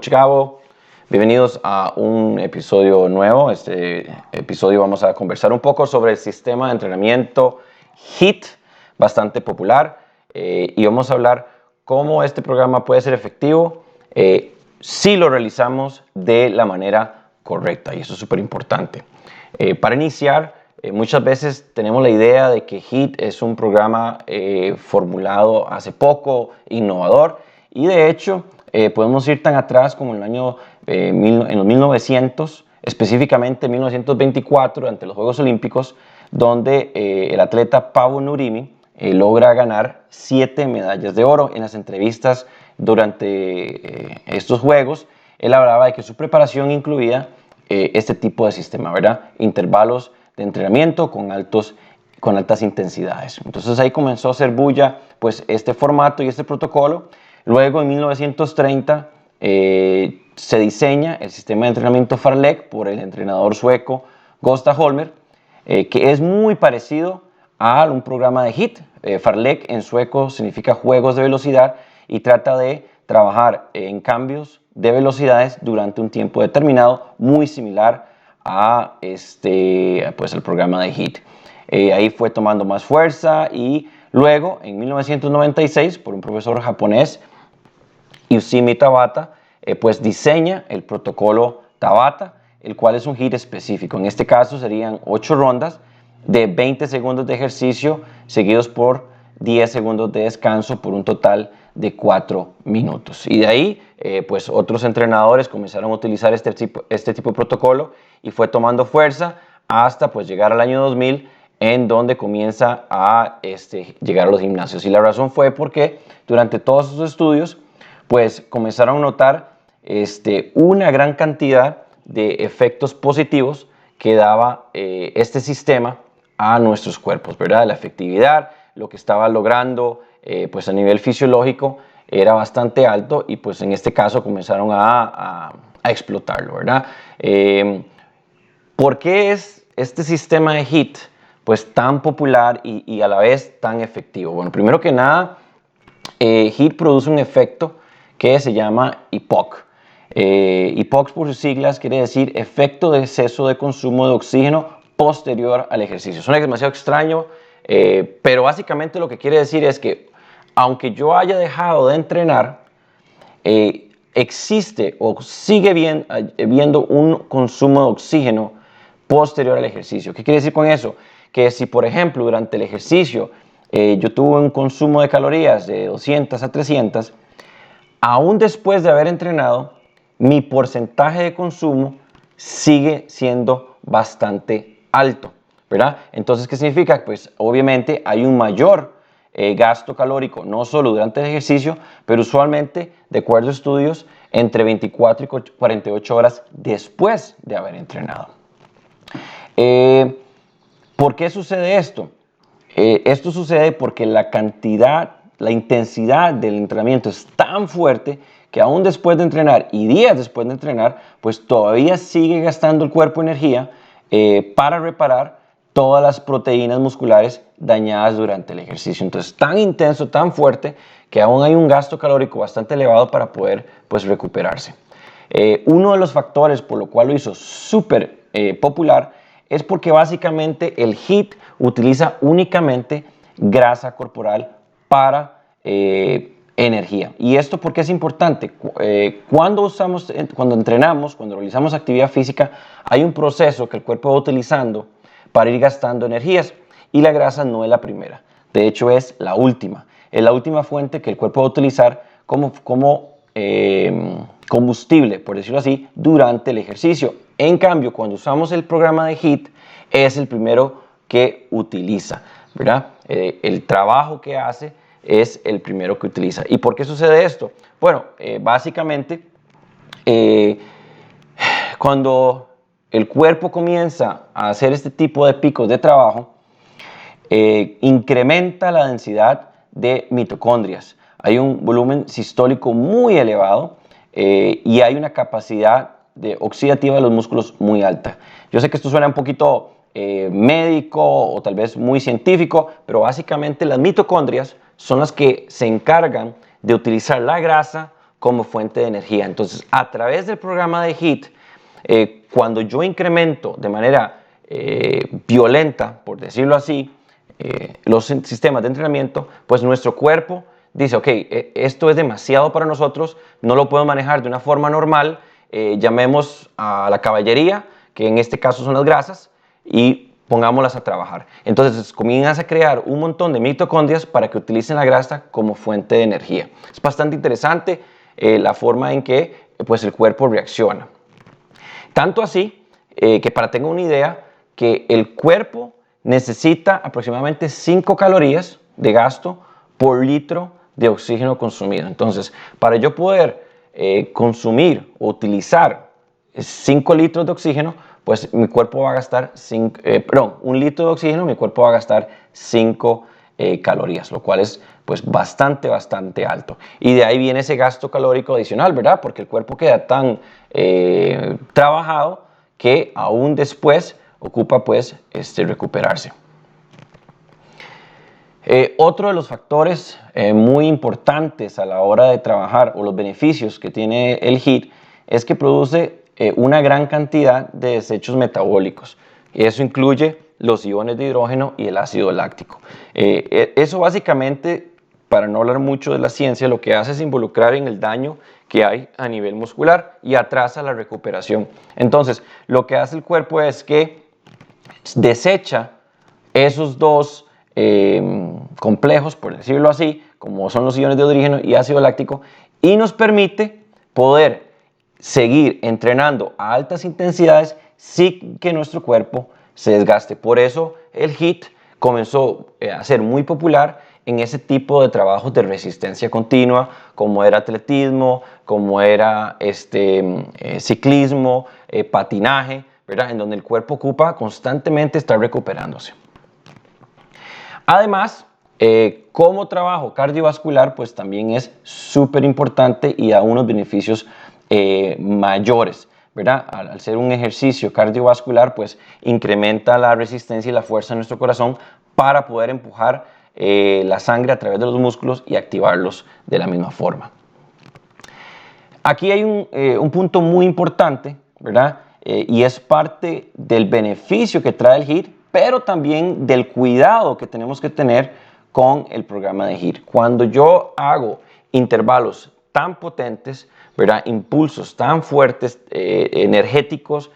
Coach Gabo. Bienvenidos a un episodio nuevo. Este episodio vamos a conversar un poco sobre el sistema de entrenamiento HIIT, bastante popular, y vamos a hablar cómo este programa puede ser efectivo si lo realizamos de la manera correcta, y eso es súper importante. Para iniciar, muchas veces tenemos la idea de que HIIT es un programa formulado hace poco, innovador, y de hecho podemos ir tan atrás como en los 1900, específicamente en 1924, durante los Juegos Olímpicos, donde el atleta Paavo Nurmi logra ganar 7 medallas de oro. En las entrevistas durante estos Juegos, él hablaba de que su preparación incluía este tipo de sistema, ¿verdad? Intervalos de entrenamiento con altas intensidades. Entonces ahí comenzó a hacer bulla pues este formato y este protocolo. Luego en 1930 se diseña el sistema de entrenamiento Farlek por el entrenador sueco Gösta Holmér, que es muy parecido a un programa de HIIT. Farlek en sueco significa juegos de velocidad y trata de trabajar en cambios de velocidades durante un tiempo determinado, muy similar a pues el programa de HIIT. Ahí fue tomando más fuerza y luego en 1996 por un profesor japonés, Yusimi Tabata, pues diseña el protocolo Tabata, el cual es un HIIT específico. En este caso serían 8 rondas de 20 segundos de ejercicio seguidos por 10 segundos de descanso por un total de 4 minutos. Y de ahí, pues otros entrenadores comenzaron a utilizar este tipo de protocolo y fue tomando fuerza hasta pues llegar al año 2000, en donde comienza a llegar a los gimnasios. Y la razón fue porque durante todos sus estudios pues comenzaron a notar una gran cantidad de efectos positivos que daba este sistema a nuestros cuerpos, ¿verdad? La efectividad, lo que estaba logrando pues a nivel fisiológico era bastante alto y pues en este caso comenzaron a explotarlo, ¿verdad? ¿Por qué es este sistema de HIIT pues tan popular y a la vez tan efectivo? Bueno, primero que nada, HIIT produce un efecto que se llama EPOC. EPOC por sus siglas quiere decir efecto de exceso de consumo de oxígeno posterior al ejercicio. Suena demasiado extraño, pero básicamente lo que quiere decir es que aunque yo haya dejado de entrenar, existe o sigue habiendo un consumo de oxígeno posterior al ejercicio. ¿Qué quiere decir con eso? Que si por ejemplo durante el ejercicio yo tuve un consumo de calorías de 200 a 300, aún después de haber entrenado, mi porcentaje de consumo sigue siendo bastante alto, ¿verdad? Entonces, ¿qué significa? Pues obviamente hay un mayor gasto calórico, no solo durante el ejercicio, pero usualmente, de acuerdo a estudios, entre 24 y 48 horas después de haber entrenado. ¿Por qué sucede esto? Esto sucede porque la intensidad del entrenamiento es tan fuerte que aún después de entrenar y días después de entrenar, pues todavía sigue gastando el cuerpo energía para reparar todas las proteínas musculares dañadas durante el ejercicio. Entonces, tan intenso, tan fuerte, que aún hay un gasto calórico bastante elevado para poder pues, recuperarse. Uno de los factores por lo cual lo hizo súper popular es porque básicamente el HIIT utiliza únicamente grasa corporal para energía. ¿Y esto por qué es importante? Cuando entrenamos, cuando realizamos actividad física, hay un proceso que el cuerpo va utilizando para ir gastando energías y la grasa no es la primera. De hecho, es la última. Es la última fuente que el cuerpo va a utilizar como combustible, por decirlo así, durante el ejercicio. En cambio, cuando usamos el programa de HIIT, es el primero que utiliza, ¿verdad? El trabajo que hace es el primero que utiliza. ¿Y por qué sucede esto? Bueno, básicamente, cuando el cuerpo comienza a hacer este tipo de picos de trabajo, incrementa la densidad de mitocondrias. Hay un volumen sistólico muy elevado y hay una capacidad oxidativa de los músculos muy alta. Yo sé que esto suena un poquito médico o tal vez muy científico, pero básicamente las mitocondrias son las que se encargan de utilizar la grasa como fuente de energía. Entonces, a través del programa de HIIT, cuando yo incremento de manera violenta, por decirlo así, los sistemas de entrenamiento, pues nuestro cuerpo dice, ok, esto es demasiado para nosotros, no lo puedo manejar de una forma normal, llamemos a la caballería, que en este caso son las grasas, y pongámoslas a trabajar. Entonces comienzas a crear un montón de mitocondrias para que utilicen la grasa como fuente de energía. Es bastante interesante la forma en que pues, el cuerpo reacciona. Tanto así que para tener una idea, que el cuerpo necesita aproximadamente 5 calorías de gasto por litro de oxígeno consumido. Entonces, para yo poder consumir o utilizar 5 litros de oxígeno, pues mi cuerpo va a gastar 1 litro de oxígeno, mi cuerpo va a gastar 5 calorías, lo cual es pues bastante alto. Y de ahí viene ese gasto calórico adicional, ¿verdad? Porque el cuerpo queda tan trabajado que aún después ocupa pues recuperarse. Otro de los factores muy importantes a la hora de trabajar o los beneficios que tiene el HIIT es que produce una gran cantidad de desechos metabólicos. Y eso incluye los iones de hidrógeno y el ácido láctico. Eso básicamente, para no hablar mucho de la ciencia, lo que hace es involucrar en el daño que hay a nivel muscular y atrasa la recuperación. Entonces, lo que hace el cuerpo es que desecha esos dos complejos, por decirlo así, como son los iones de hidrógeno y ácido láctico, y nos permite poder seguir entrenando a altas intensidades sin que nuestro cuerpo se desgaste. Por eso el HIIT comenzó a ser muy popular en ese tipo de trabajos de resistencia continua, como era atletismo, como era ciclismo, patinaje, ¿verdad? En donde el cuerpo ocupa constantemente estar recuperándose. Además, como trabajo cardiovascular, pues también es súper importante y da unos beneficios mayores, ¿verdad? Al ser un ejercicio cardiovascular, pues incrementa la resistencia y la fuerza de nuestro corazón para poder empujar la sangre a través de los músculos y activarlos de la misma forma. Aquí hay un punto muy importante, ¿verdad? Y es parte del beneficio que trae el HIIT, pero también del cuidado que tenemos que tener con el programa de HIIT. Cuando yo hago intervalos tan potentes, ¿verdad? Impulsos tan fuertes, energéticos,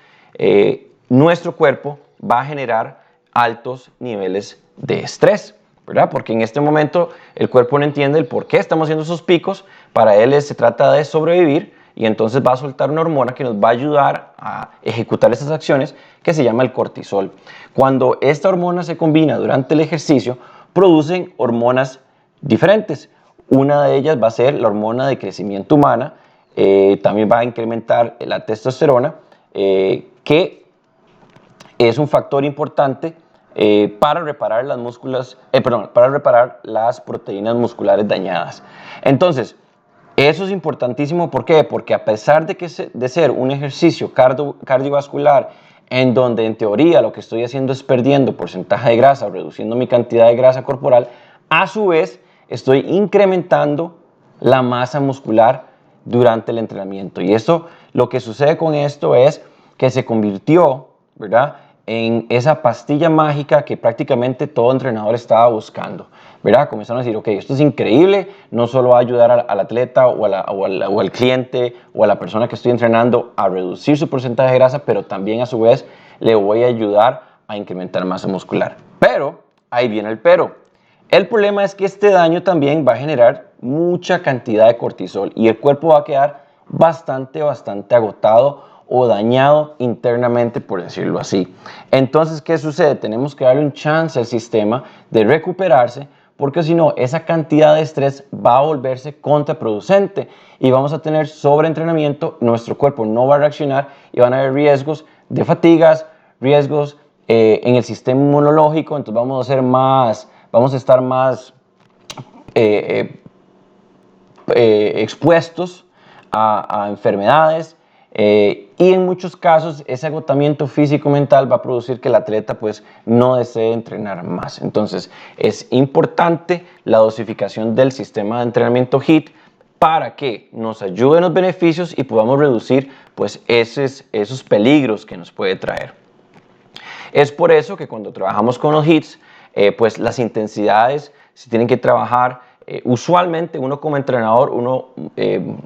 nuestro cuerpo va a generar altos niveles de estrés, ¿verdad? Porque en este momento el cuerpo no entiende el por qué estamos haciendo esos picos. Para él se trata de sobrevivir y entonces va a soltar una hormona que nos va a ayudar a ejecutar esas acciones que se llama el cortisol. Cuando esta hormona se combina durante el ejercicio, producen hormonas diferentes. Una de ellas va a ser la hormona de crecimiento humana, también va a incrementar la testosterona, que es un factor importante para reparar para reparar las proteínas musculares dañadas. Entonces, eso es importantísimo. ¿Por qué? Porque a pesar de ser un ejercicio cardiovascular en donde en teoría lo que estoy haciendo es perdiendo porcentaje de grasa o reduciendo mi cantidad de grasa corporal, a su vez estoy incrementando la masa muscular durante el entrenamiento. Y eso, lo que sucede con esto es que se convirtió, ¿verdad?, en esa pastilla mágica que prácticamente todo entrenador estaba buscando, ¿verdad? Comenzaron a decir, ok, esto es increíble, no solo va a ayudar al atleta o al cliente o a la persona que estoy entrenando a reducir su porcentaje de grasa, pero también a su vez le voy a ayudar a incrementar masa muscular. Pero, ahí viene el pero. El problema es que este daño también va a generar mucha cantidad de cortisol y el cuerpo va a quedar bastante agotado o dañado internamente, por decirlo así. Entonces, ¿qué sucede? Tenemos que darle un chance al sistema de recuperarse, porque si no, esa cantidad de estrés va a volverse contraproducente y vamos a tener sobreentrenamiento, nuestro cuerpo no va a reaccionar y van a haber riesgos de fatigas, riesgos en el sistema inmunológico. Entonces vamos a estar más expuestos a enfermedades. Y en muchos casos ese agotamiento físico-mental va a producir que el atleta pues no desee entrenar más. Entonces es importante la dosificación del sistema de entrenamiento HIIT para que nos ayuden los beneficios y podamos reducir pues esos peligros que nos puede traer. Es por eso que cuando trabajamos con los HIITs, pues las intensidades se tienen que trabajar. Usualmente uno como entrenador, uno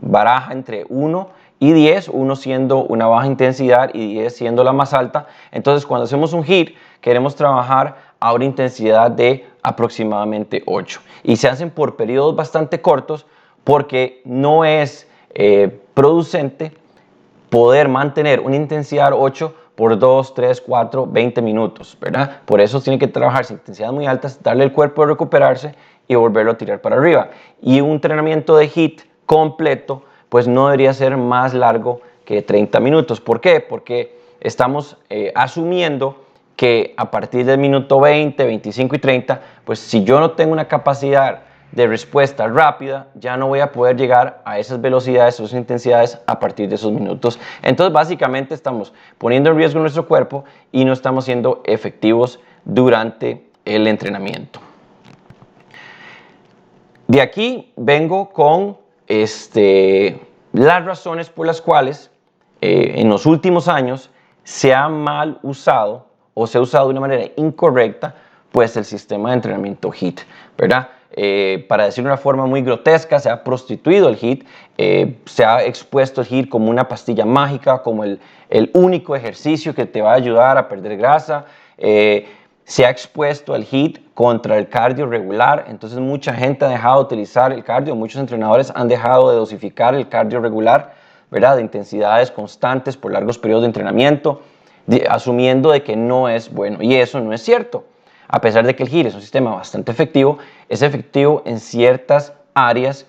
baraja entre 1 y 10, 1 siendo una baja intensidad y 10 siendo la más alta. Entonces cuando hacemos un HIIT queremos trabajar a una intensidad de aproximadamente 8. Y se hacen por periodos bastante cortos porque no es producente poder mantener una intensidad 8 por 2, 3, 4, 20 minutos, ¿verdad? Por eso tiene que trabajarse intensidades muy altas, darle al cuerpo a recuperarse y volverlo a tirar para arriba. Y un entrenamiento de HIIT completo, pues no debería ser más largo que 30 minutos. ¿Por qué? Porque estamos asumiendo que a partir del minuto 20, 25 y 30, pues si yo no tengo una capacidad de respuesta rápida, ya no voy a poder llegar a esas velocidades, esas intensidades a partir de esos minutos. Entonces, básicamente estamos poniendo en riesgo nuestro cuerpo y no estamos siendo efectivos durante el entrenamiento. De aquí vengo con las razones por las cuales en los últimos años se ha mal usado o se ha usado de una manera incorrecta pues el sistema de entrenamiento HIIT, ¿verdad? Para decirlo de una forma muy grotesca, se ha prostituido el HIIT, se ha expuesto el HIIT como una pastilla mágica, como el único ejercicio que te va a ayudar a perder grasa. Se ha expuesto el HIIT contra el cardio regular, entonces mucha gente ha dejado de utilizar el cardio, muchos entrenadores han dejado de dosificar el cardio regular, ¿verdad? De intensidades constantes por largos periodos de entrenamiento, asumiendo de que no es bueno, y eso no es cierto. A pesar de que el HIIT es un sistema bastante efectivo, es efectivo en ciertas áreas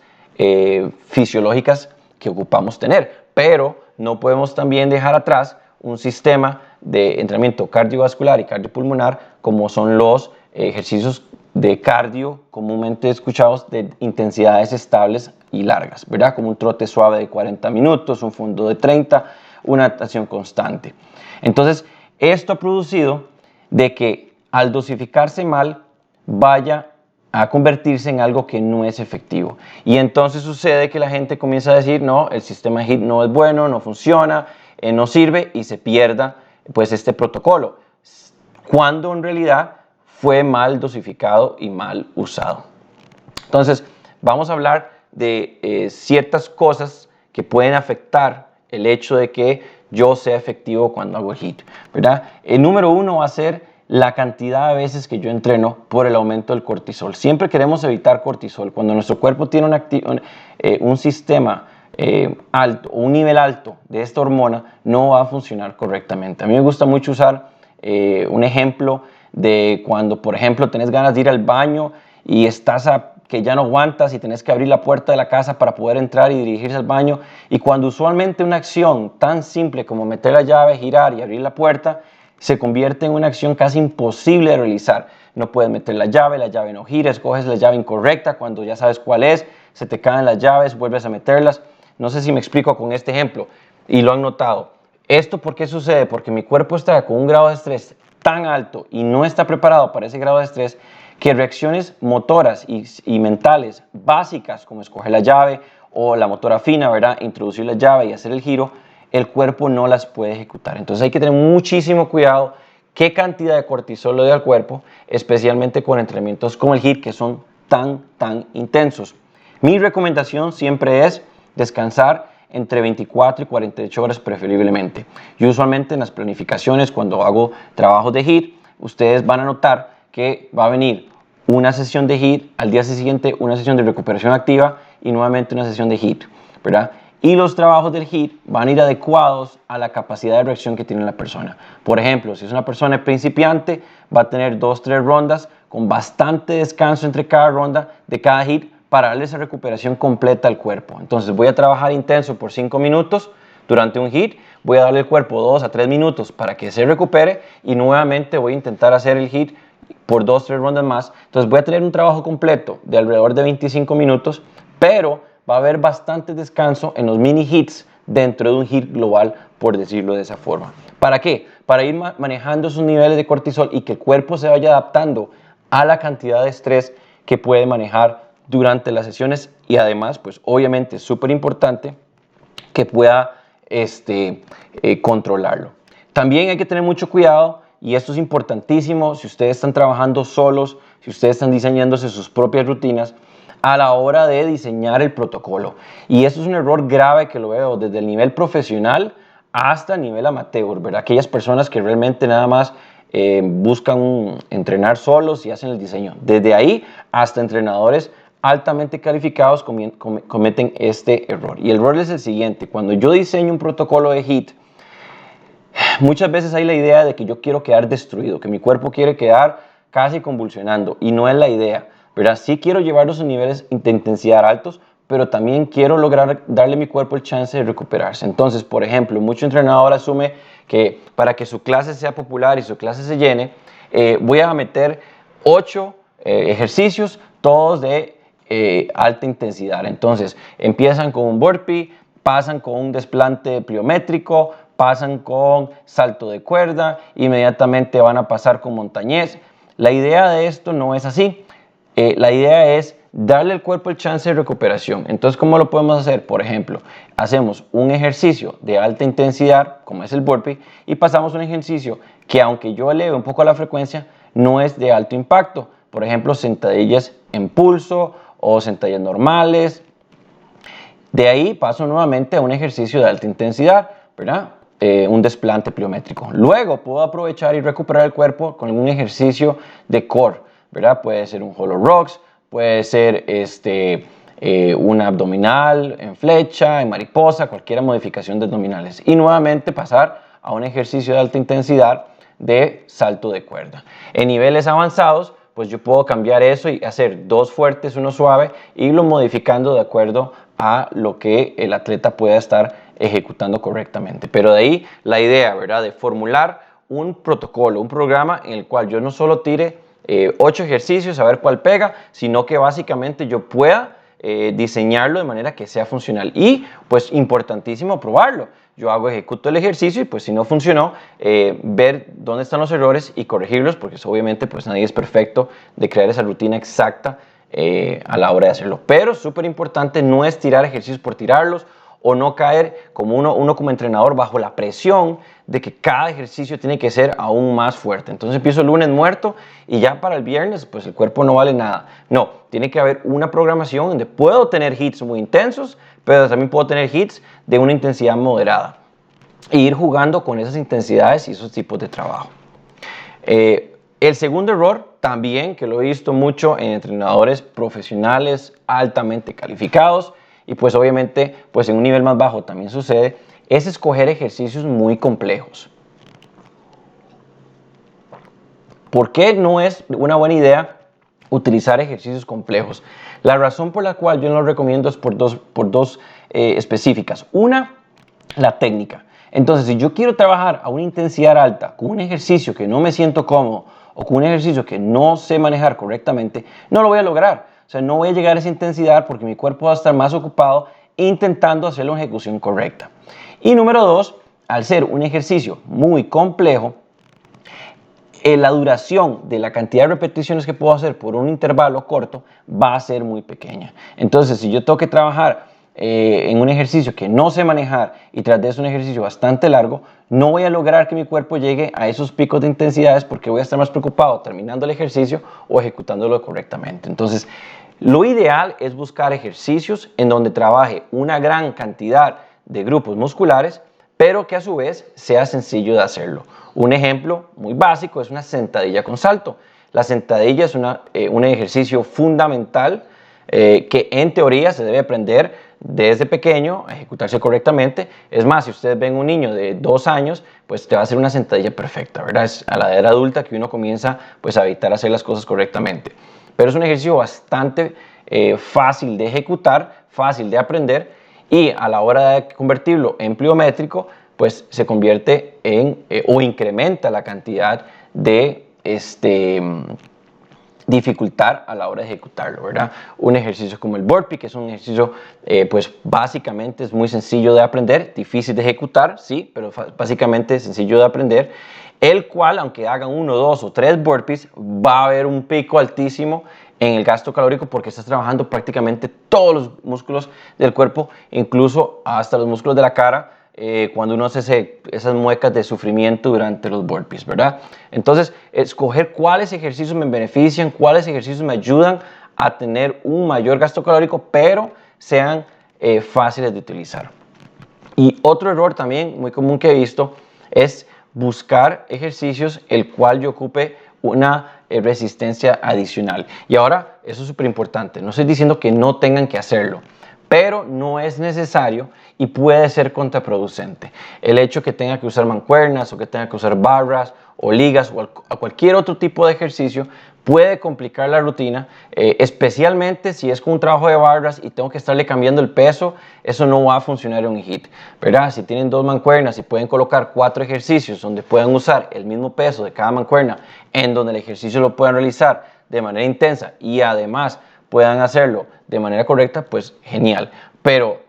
fisiológicas que ocupamos tener, pero no podemos también dejar atrás un sistema de entrenamiento cardiovascular y cardiopulmonar como son los ejercicios de cardio comúnmente escuchados de intensidades estables y largas, ¿verdad? Como un trote suave de 40 minutos, un fondo de 30, una natación constante. Entonces, esto ha producido de que al dosificarse mal vaya a convertirse en algo que no es efectivo. Y entonces sucede que la gente comienza a decir, no, el sistema HIIT no es bueno, no funciona, no sirve y se pierda pues este protocolo, cuando en realidad fue mal dosificado y mal usado. Entonces, vamos a hablar de ciertas cosas que pueden afectar el hecho de que yo sea efectivo cuando hago el HIIT, ¿verdad? El número 1 va a ser la cantidad de veces que yo entreno por el aumento del cortisol. Siempre queremos evitar cortisol. Cuando nuestro cuerpo tiene un sistema alto, un nivel alto de esta hormona, no va a funcionar correctamente. A mí me gusta mucho usar un ejemplo de cuando, por ejemplo, tenés ganas de ir al baño y estás que ya no aguantas y tenés que abrir la puerta de la casa para poder entrar y dirigirse al baño. Y cuando usualmente una acción tan simple como meter la llave, girar y abrir la puerta, se convierte en una acción casi imposible de realizar. No puedes meter la llave no gira, escoges la llave incorrecta cuando ya sabes cuál es, se te caen las llaves, vuelves a meterlas. No sé si me explico con este ejemplo y lo han notado. ¿Esto por qué sucede? Porque mi cuerpo está con un grado de estrés tan alto y no está preparado para ese grado de estrés que reacciones motoras y mentales básicas como escoger la llave o la motora fina, ¿verdad? Introducir la llave y hacer el giro, el cuerpo no las puede ejecutar. Entonces hay que tener muchísimo cuidado qué cantidad de cortisol le doy al cuerpo, especialmente con entrenamientos como el HIIT que son tan intensos. Mi recomendación siempre es descansar entre 24 y 48 horas preferiblemente. Yo usualmente en las planificaciones cuando hago trabajos de HIIT, ustedes van a notar que va a venir una sesión de HIIT, al día siguiente una sesión de recuperación activa y nuevamente una sesión de HIIT, ¿verdad? Y los trabajos del HIIT van a ir adecuados a la capacidad de reacción que tiene la persona. Por ejemplo, si es una persona principiante, va a tener 2-3 rondas con bastante descanso entre cada ronda de cada HIIT para darle esa recuperación completa al cuerpo. Entonces voy a trabajar intenso por 5 minutos durante un HIIT, voy a darle al cuerpo 2-3 minutos para que se recupere y nuevamente voy a intentar hacer el HIIT por 2-3 rondas más. Entonces voy a tener un trabajo completo de alrededor de 25 minutos, pero va a haber bastante descanso en los mini HIITs dentro de un HIIT global, por decirlo de esa forma. ¿Para qué? Para ir manejando esos niveles de cortisol y que el cuerpo se vaya adaptando a la cantidad de estrés que puede manejar durante las sesiones y además, pues obviamente es súper importante que pueda controlarlo. También hay que tener mucho cuidado, y esto es importantísimo si ustedes están trabajando solos, si ustedes están diseñándose sus propias rutinas, a la hora de diseñar el protocolo. Y eso es un error grave que lo veo desde el nivel profesional hasta el nivel amateur, ¿verdad? Aquellas personas que realmente nada más buscan entrenar solos y hacen el diseño. Desde ahí hasta entrenadores altamente calificados cometen este error. Y el error es el siguiente: cuando yo diseño un protocolo de HIIT, muchas veces hay la idea de que yo quiero quedar destruido, que mi cuerpo quiere quedar casi convulsionando, y no es la idea, ¿verdad? Sí quiero llevarlo a sus niveles de intensidad altos, pero también quiero lograr darle a mi cuerpo el chance de recuperarse. Entonces, por ejemplo, mucho entrenador asume que para que su clase sea popular y su clase se llene, voy a meter 8 ejercicios, todos de alta intensidad. Entonces, empiezan con un burpee, pasan con un desplante pliométrico, pasan con salto de cuerda, inmediatamente van a pasar con montañés. La idea de esto no es así. La idea es darle al cuerpo el chance de recuperación. Entonces, ¿cómo lo podemos hacer? Por ejemplo, hacemos un ejercicio de alta intensidad, como es el burpee, y pasamos un ejercicio que, aunque yo eleve un poco la frecuencia, no es de alto impacto. Por ejemplo, sentadillas en pulso o sentadillas normales. De ahí paso nuevamente a un ejercicio de alta intensidad, ¿verdad? Un desplante pliométrico. Luego puedo aprovechar y recuperar el cuerpo con un ejercicio de core, ¿verdad? Puede ser un hollow rocks, puede ser un abdominal en flecha, en mariposa, cualquier modificación de abdominales. Y nuevamente pasar a un ejercicio de alta intensidad de salto de cuerda. En niveles avanzados, pues yo puedo cambiar eso y hacer 2 fuertes, 1 suave, e irlo modificando de acuerdo a lo que el atleta pueda estar ejecutando correctamente. Pero de ahí la idea, ¿verdad?, de formular un protocolo, un programa en el cual yo no solo tire 8 ejercicios a ver cuál pega, sino que básicamente yo pueda diseñarlo de manera que sea funcional. Y pues importantísimo probarlo. Yo ejecuto el ejercicio y pues si no funcionó, ver dónde están los errores y corregirlos, porque obviamente pues nadie es perfecto de crear esa rutina exacta a la hora de hacerlo. Pero súper importante no es tirar ejercicios por tirarlos, o no caer como uno como entrenador bajo la presión de que cada ejercicio tiene que ser aún más fuerte. Entonces empiezo el lunes muerto y ya para el viernes pues el cuerpo no vale nada. No, tiene que haber una programación donde puedo tener hits muy intensos, pero también puedo tener hits de una intensidad moderada e ir jugando con esas intensidades y esos tipos de trabajo. El segundo error, también que lo he visto mucho en entrenadores profesionales altamente calificados, y pues obviamente pues en un nivel más bajo también sucede, es escoger ejercicios muy complejos. ¿Por qué no es una buena idea utilizar ejercicios complejos? La razón por la cual yo no lo recomiendo es por dos específicas. Una, la técnica. Entonces, si yo quiero trabajar a una intensidad alta con un ejercicio que no me siento cómodo o con un ejercicio que no sé manejar correctamente, no lo voy a lograr. O sea, no voy a llegar a esa intensidad porque mi cuerpo va a estar más ocupado intentando hacer la ejecución correcta. Y número 2, al ser un ejercicio muy complejo, la duración de la cantidad de repeticiones que puedo hacer por un intervalo corto va a ser muy pequeña. Entonces, si yo tengo que trabajar en un ejercicio que no sé manejar y tras de eso un ejercicio bastante largo, no voy a lograr que mi cuerpo llegue a esos picos de intensidades porque voy a estar más preocupado terminando el ejercicio o ejecutándolo correctamente. Entonces, lo ideal es buscar ejercicios en donde trabaje una gran cantidad de grupos musculares, pero que a su vez sea sencillo de hacerlo. Un ejemplo muy básico es una sentadilla con salto. La sentadilla es un ejercicio fundamental que en teoría se debe aprender desde pequeño a ejecutarse correctamente. Es más, si ustedes ven un niño de 2 años, pues te va a hacer una sentadilla perfecta, ¿verdad? Es a la edad adulta que uno comienza pues a evitar hacer las cosas correctamente. Pero es un ejercicio bastante fácil de ejecutar, fácil de aprender, y a la hora de convertirlo en pliométrico, pues se convierte en o incrementa la cantidad de dificultad a la hora de ejecutarlo, ¿verdad? Un ejercicio como el burpee, que es un ejercicio, pues básicamente es muy sencillo de aprender, difícil de ejecutar, sí, pero básicamente sencillo de aprender, el cual, aunque hagan 1, 2 o 3 burpees, va a haber un pico altísimo en el gasto calórico porque estás trabajando prácticamente todos los músculos del cuerpo, incluso hasta los músculos de la cara, cuando uno hace esas muecas de sufrimiento durante los burpees, ¿verdad? Entonces, escoger cuáles ejercicios me benefician, cuáles ejercicios me ayudan a tener un mayor gasto calórico, pero sean fáciles de utilizar. Y otro error también muy común que he visto es buscar ejercicios el cual yo ocupe una resistencia adicional. Y ahora, eso es súper importante. No estoy diciendo que no tengan que hacerlo, pero no es necesario y puede ser contraproducente. El hecho que tenga que usar mancuernas o que tenga que usar barras o ligas o cualquier otro tipo de ejercicio puede complicar la rutina, especialmente si es con un trabajo de barras y tengo que estarle cambiando el peso. Eso no va a funcionar en un HIIT, ¿verdad? Si tienen 2 mancuernas y pueden colocar 4 ejercicios donde puedan usar el mismo peso de cada mancuerna, en donde el ejercicio lo puedan realizar de manera intensa y además puedan hacerlo de manera correcta, pues genial. Pero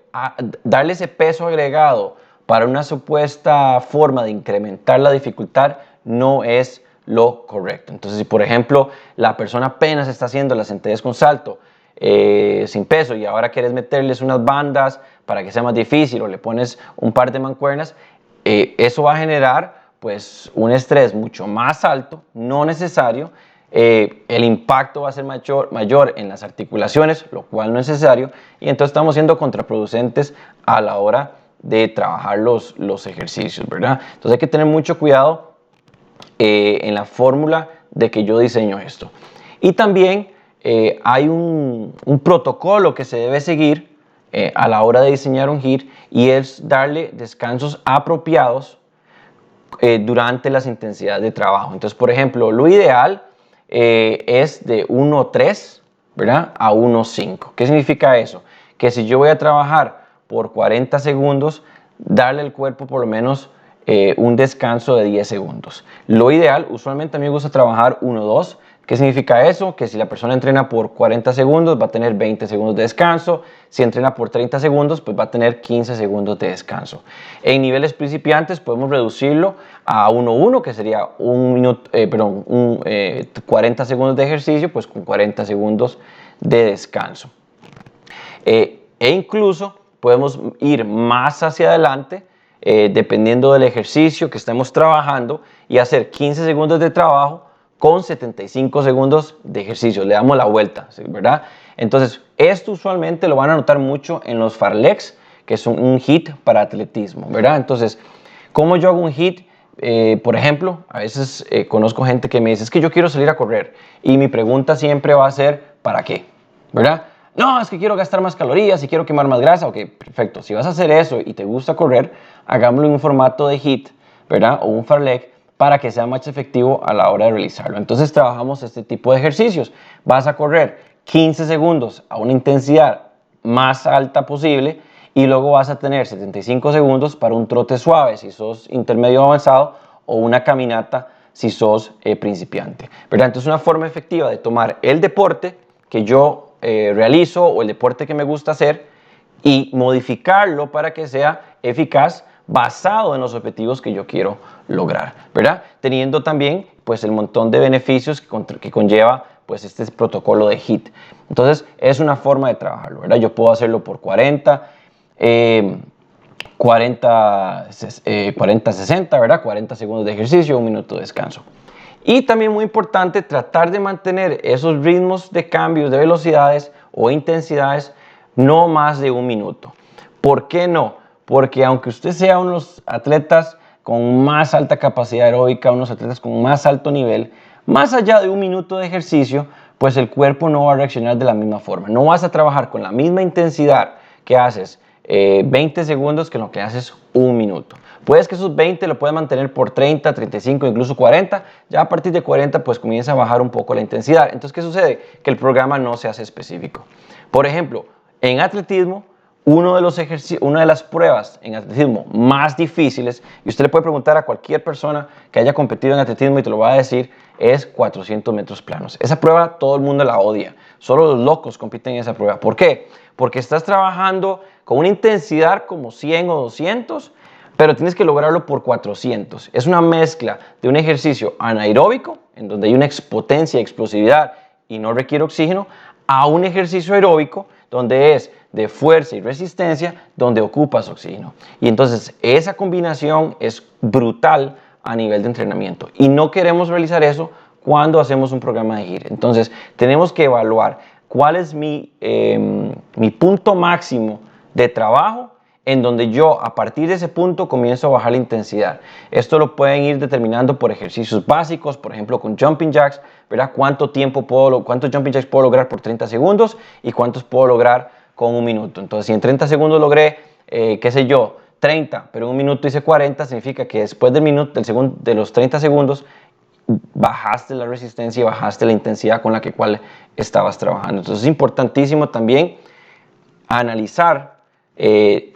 darle ese peso agregado para una supuesta forma de incrementar la dificultad no es lo correcto. Entonces, si por ejemplo la persona apenas está haciendo las sentadillas con salto sin peso y ahora quieres meterles unas bandas para que sea más difícil o le pones un par de mancuernas, eso va a generar pues un estrés mucho más alto, no necesario. El impacto va a ser mayor en las articulaciones, lo cual no es necesario, y entonces estamos siendo contraproducentes a la hora de trabajar los ejercicios, ¿verdad? Entonces hay que tener mucho cuidado en la fórmula de que yo diseño esto. Y también hay un protocolo que se debe seguir a la hora de diseñar un HIIT, y es darle descansos apropiados durante las intensidades de trabajo. Entonces, por ejemplo, lo ideal es de 1.3, ¿verdad? A 1.5. ¿Qué significa eso? Que si yo voy a trabajar por 40 segundos, darle al cuerpo por lo menos un descanso de 10 segundos. Lo ideal, usualmente a mí me gusta trabajar 1.2. ¿Qué significa eso? Que si la persona entrena por 40 segundos, va a tener 20 segundos de descanso. Si entrena por 30 segundos, pues va a tener 15 segundos de descanso. En niveles principiantes podemos reducirlo a 1.1, que sería 40 segundos de ejercicio, pues con 40 segundos de descanso. E incluso podemos ir más hacia adelante, dependiendo del ejercicio que estemos trabajando, y hacer 15 segundos de trabajo con 75 segundos de ejercicio. Le damos la vuelta, ¿verdad? Entonces, esto usualmente lo van a notar mucho en los farlex, que es un HIIT para atletismo, ¿verdad? Entonces, ¿cómo yo hago un HIIT? Por ejemplo, a veces conozco gente que me dice, es que yo quiero salir a correr, y mi pregunta siempre va a ser, ¿para qué? ¿Verdad? No, es que quiero gastar más calorías y quiero quemar más grasa. Ok, perfecto. Si vas a hacer eso y te gusta correr, hagámoslo en un formato de HIIT, ¿verdad? O un farlek, para que sea más efectivo a la hora de realizarlo. Entonces trabajamos este tipo de ejercicios. Vas a correr 15 segundos a una intensidad más alta posible, y luego vas a tener 75 segundos para un trote suave si sos intermedio avanzado, o una caminata si sos principiante, ¿verdad? Entonces, una forma efectiva de tomar el deporte que yo realizo o el deporte que me gusta hacer y modificarlo para que sea eficaz basado en los objetivos que yo quiero lograr, ¿verdad? Teniendo también pues el montón de beneficios que conlleva pues este protocolo de HIIT. Entonces es una forma de trabajarlo, ¿verdad? Yo puedo hacerlo por 40, 60, ¿verdad? 40 segundos de ejercicio, 1 minuto de descanso. Y también muy importante tratar de mantener esos ritmos de cambios de velocidades o intensidades no más de 1 minuto. ¿Por qué no? Porque aunque usted sea unos atletas con más alta capacidad aeróbica, unos atletas con más alto nivel, más allá de 1 minuto de ejercicio, pues el cuerpo no va a reaccionar de la misma forma. No vas a trabajar con la misma intensidad que haces 20 segundos que lo que haces 1 minuto. Puedes que esos 20 lo puedas mantener por 30, 35, incluso 40. Ya a partir de 40 pues comienza a bajar un poco la intensidad. Entonces, ¿qué sucede? Que el programa no se hace específico. Por ejemplo, en atletismo, una de las pruebas en atletismo más difíciles, y usted le puede preguntar a cualquier persona que haya competido en atletismo y te lo va a decir, es 400 metros planos. Esa prueba todo el mundo la odia. Solo los locos compiten en esa prueba. ¿Por qué? Porque estás trabajando con una intensidad como 100 o 200, pero tienes que lograrlo por 400. Es una mezcla de un ejercicio anaeróbico, en donde hay una potencia y explosividad y no requiere oxígeno, a un ejercicio aeróbico donde es de fuerza y resistencia, donde ocupas oxígeno. Y entonces esa combinación es brutal a nivel de entrenamiento. Y no queremos realizar eso cuando hacemos un programa de HIIT. Entonces tenemos que evaluar cuál es mi punto máximo de trabajo, en donde yo a partir de ese punto comienzo a bajar la intensidad. Esto lo pueden ir determinando por ejercicios básicos, por ejemplo con jumping jacks, ¿verdad? ¿Cuántos jumping jacks puedo lograr por 30 segundos y cuántos puedo lograr con un minuto? Entonces, si en 30 segundos logré, qué sé yo, 30, pero en un minuto hice 40, significa que después de los 30 segundos, bajaste la resistencia y bajaste la intensidad con la cual estabas trabajando. Entonces, es importantísimo también analizar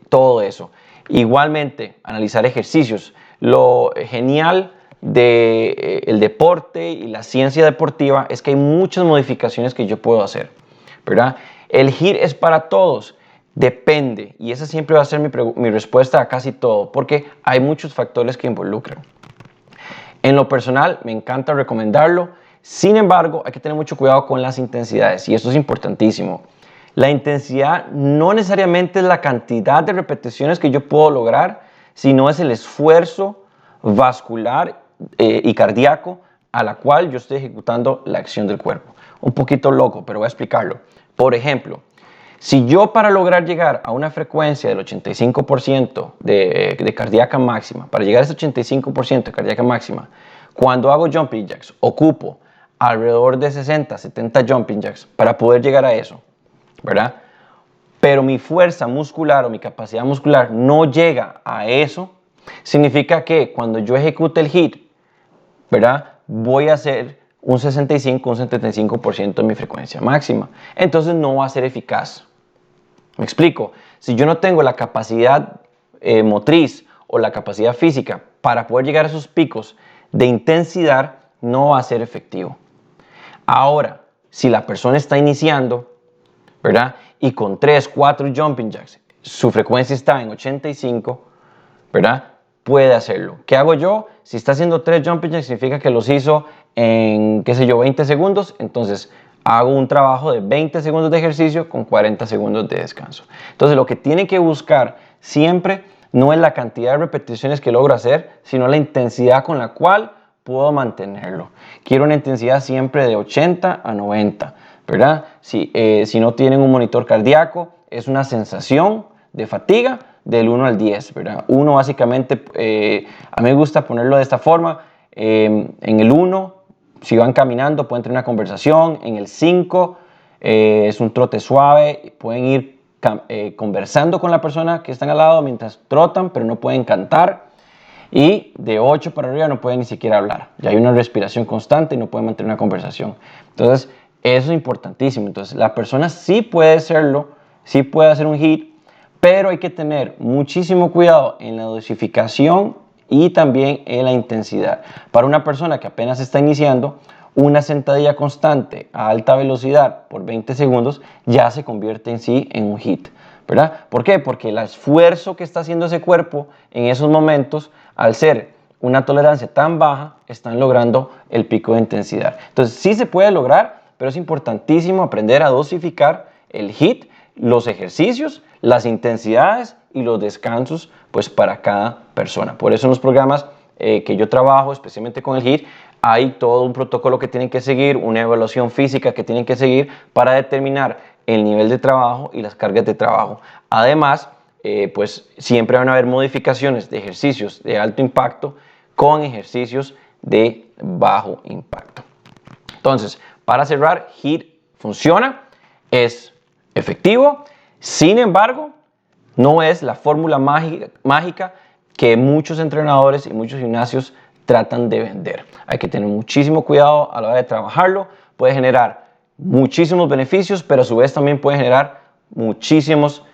todo eso. Igualmente, analizar ejercicios. Lo genial del deporte y la ciencia deportiva es que hay muchas modificaciones que yo puedo hacer, ¿verdad? El HIIT es para todos, depende, y esa siempre va a ser mi respuesta a casi todo, porque hay muchos factores que involucran. En lo personal, me encanta recomendarlo, sin embargo, hay que tener mucho cuidado con las intensidades, y esto es importantísimo. La intensidad no necesariamente es la cantidad de repeticiones que yo puedo lograr, sino es el esfuerzo vascular y cardíaco a la cual yo estoy ejecutando la acción del cuerpo. Un poquito loco, pero voy a explicarlo. Por ejemplo, si yo para lograr llegar a una frecuencia del 85% de cardíaca máxima, para llegar a ese 85% de cardíaca máxima, cuando hago jumping jacks, ocupo alrededor de 60, 70 jumping jacks para poder llegar a eso, ¿verdad? Pero mi fuerza muscular o mi capacidad muscular no llega a eso, significa que cuando yo ejecute el HIIT, ¿verdad? Voy a hacer un 65, un 75% de mi frecuencia máxima. Entonces no va a ser eficaz. Me explico. Si yo no tengo la capacidad motriz o la capacidad física para poder llegar a esos picos de intensidad, no va a ser efectivo. Ahora, si la persona está iniciando, ¿verdad? Y con 3, 4 jumping jacks, su frecuencia está en 85, ¿verdad? Puede hacerlo. ¿Qué hago yo? Si está haciendo 3 jumping jacks, significa que los hizo en, qué sé yo, 20 segundos. Entonces, hago un trabajo de 20 segundos de ejercicio con 40 segundos de descanso. Entonces, lo que tiene que buscar siempre no es la cantidad de repeticiones que logro hacer, sino la intensidad con la cual puedo mantenerlo. Quiero una intensidad siempre de 80 a 90, ¿verdad? Si no tienen un monitor cardíaco, es una sensación de fatiga del 1 al 10, ¿verdad? 1 básicamente, a mí me gusta ponerlo de esta forma, en el 1, si van caminando pueden tener una conversación, en el 5 es un trote suave, pueden ir conversando con la persona que están al lado mientras trotan, pero no pueden cantar. Y de 8 para arriba no pueden ni siquiera hablar. Ya hay una respiración constante y no pueden mantener una conversación. Entonces, eso es importantísimo. Entonces, la persona sí puede hacerlo, sí puede hacer un HIIT, pero hay que tener muchísimo cuidado en la dosificación y también en la intensidad. Para una persona que apenas está iniciando, una sentadilla constante a alta velocidad por 20 segundos ya se convierte en sí en un HIIT, ¿verdad? ¿Por qué? Porque el esfuerzo que está haciendo ese cuerpo en esos momentos, al ser una tolerancia tan baja, están logrando el pico de intensidad. Entonces, sí se puede lograr, pero es importantísimo aprender a dosificar el HIIT, los ejercicios, las intensidades y los descansos, pues para cada persona. Por eso en los programas que yo trabajo, especialmente con el HIIT, hay todo un protocolo que tienen que seguir, una evaluación física que tienen que seguir para determinar el nivel de trabajo y las cargas de trabajo. Además, pues siempre van a haber modificaciones de ejercicios de alto impacto con ejercicios de bajo impacto. Entonces, para cerrar, HIIT funciona, es efectivo, sin embargo, no es la fórmula mágica que muchos entrenadores y muchos gimnasios tratan de vender. Hay que tener muchísimo cuidado a la hora de trabajarlo. Puede generar muchísimos beneficios, pero a su vez también puede generar muchísimos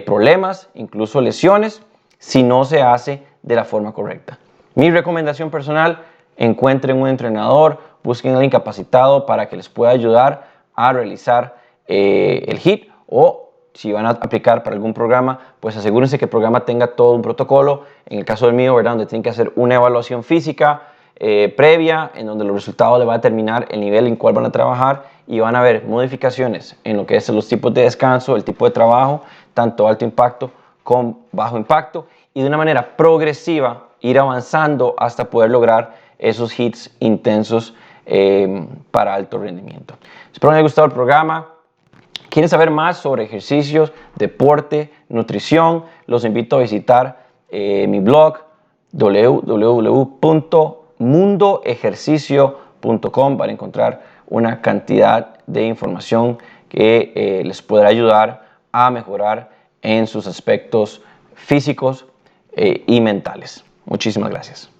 problemas, incluso lesiones, si no se hace de la forma correcta. Mi recomendación personal, encuentren un entrenador, busquen a alguien capacitado para que les pueda ayudar a realizar el HIIT, o si van a aplicar para algún programa, pues asegúrense que el programa tenga todo un protocolo. En el caso del mío, ¿verdad? Donde tienen que hacer una evaluación física, previa, en donde los resultados le va a determinar el nivel en cual van a trabajar y van a haber modificaciones en lo que es los tipos de descanso, el tipo de trabajo, tanto alto impacto como bajo impacto, y de una manera progresiva ir avanzando hasta poder lograr esos hits intensos para alto rendimiento. Espero que les haya gustado el programa. ¿Quieren saber más sobre ejercicios, deporte, nutrición? Los invito a visitar mi blog www.mundoejercicio.com para encontrar una cantidad de información que les podrá ayudar a mejorar en sus aspectos físicos y mentales. Muchísimas gracias.